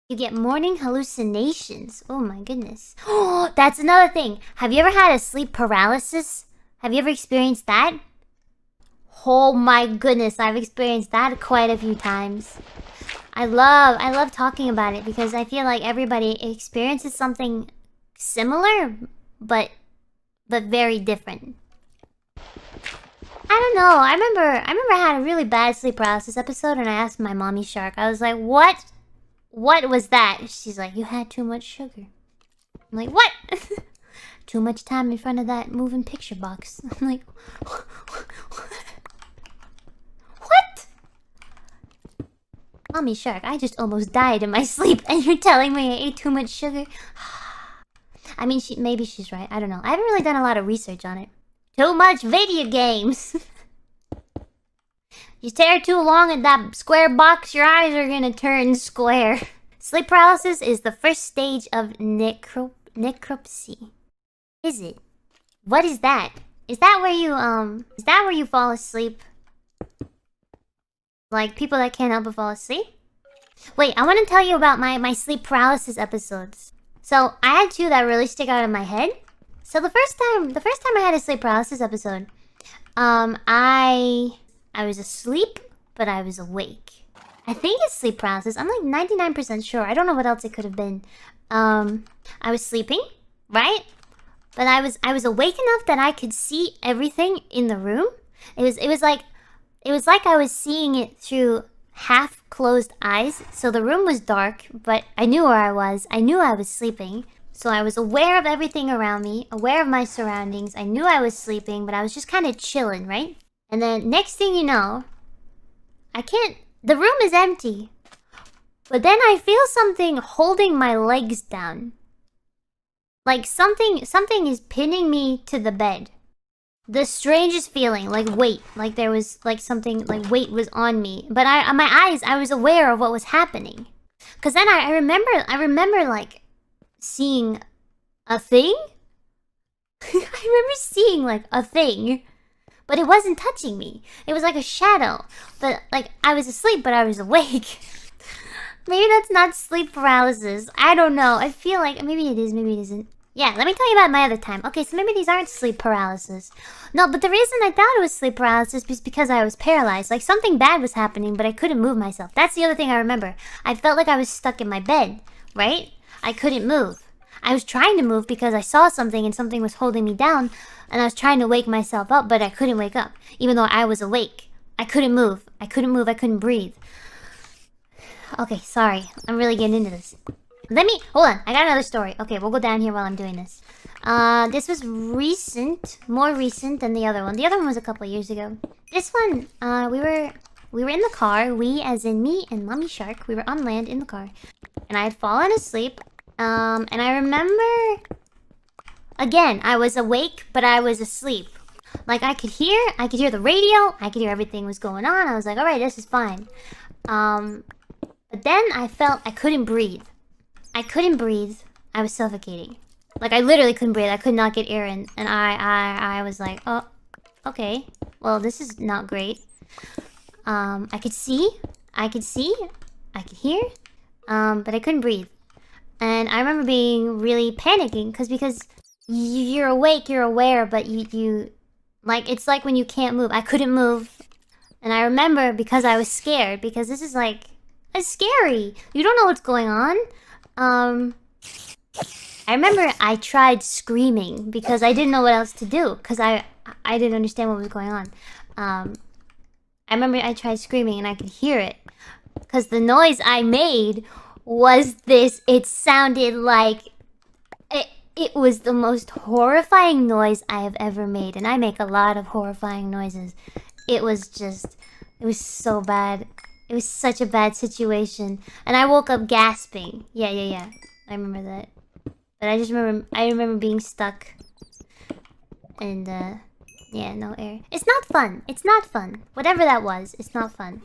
You get morning hallucinations. Oh my goodness. Oh, that's another thing. Have you ever had a sleep paralysis? Have you ever experienced that? Oh my goodness, I've experienced that quite a few times. I love talking about it because I feel like everybody experiences something similar, but very different. I don't know. I remember I had a really bad sleep paralysis episode, and I asked my mommy shark. I was like, "What? What was that?" She's like, "You had too much sugar." I'm like, "What?" Too much time in front of that moving picture box. I'm like, what? Mommy shark, I just almost died in my sleep, and you're telling me I ate too much sugar? I mean, maybe she's right. I don't know. I haven't really done a lot of research on it. Too much video games. You stare too long at that square box, your eyes are gonna turn square. Sleep paralysis is the first stage of necropsy. Is it? What is that? Is that where you fall asleep? Like people that can't help but fall asleep? Wait, I want to tell you about my sleep paralysis episodes. So I had two that really stick out in my head. So the first time I had a sleep paralysis episode, I was asleep, but I was awake. I think it's sleep paralysis. I'm like 99% sure. I don't know what else it could have been. I was sleeping, right? But I was awake enough that I could see everything in the room. It was like I was seeing it through half-closed eyes. So the room was dark, but I knew where I was. I knew I was sleeping. So I was aware of everything around me, aware of my surroundings. I knew I was sleeping, but I was just kind of chilling, right? And then next thing you know, the room is empty. But then I feel something holding my legs down. Like something is pinning me to the bed. The strangest feeling, like weight, like there was like something, like weight was on me. But my eyes, I was aware of what was happening. Cause then I remember like seeing a thing. I remember seeing like a thing, but it wasn't touching me. It was like a shadow. But like I was asleep, but I was awake. Maybe that's not sleep paralysis. I don't know. I feel like maybe it is, maybe it isn't. Yeah, let me tell you about my other time. Okay, so maybe these aren't sleep paralysis. No, but the reason I thought it was sleep paralysis was because I was paralyzed. Like something bad was happening, but I couldn't move myself. That's the other thing I remember. I felt like I was stuck in my bed, right? I couldn't move. I was trying to move because I saw something and something was holding me down. And I was trying to wake myself up, but I couldn't wake up. Even though I was awake. I couldn't move. I couldn't breathe. Okay, sorry. I'm really getting into this. Hold on, I got another story. Okay, we'll go down here while I'm doing this. This was more recent than the other one. The other one was a couple years ago. This one, we were in the car. We, as in me and Mommy Shark, we were on land in the car. And I had fallen asleep. And I remember... Again, I was awake, but I was asleep. Like, I could hear the radio. I could hear everything was going on. I was like, alright, this is fine. But then I felt I couldn't breathe. I was suffocating. Like, I literally couldn't breathe. I could not get air in. And I was like, oh, okay. Well, this is not great. I could see. I could hear. But I couldn't breathe. And I remember being really panicking. Because you're awake, you're aware, but you... Like, it's like when you can't move. I couldn't move. And I remember because I was scared. Because this is like... It's scary. You don't know what's going on. I remember I tried screaming because I didn't know what else to do because I didn't understand what was going on. I remember I tried screaming and I could hear it because the noise I made was this. It sounded like it was the most horrifying noise I have ever made, and I make a lot of horrifying noises. It was so bad. It was such a bad situation. And I woke up gasping. Yeah. I remember that. But I remember being stuck. And, yeah, no air. It's not fun. Whatever that was, it's not fun.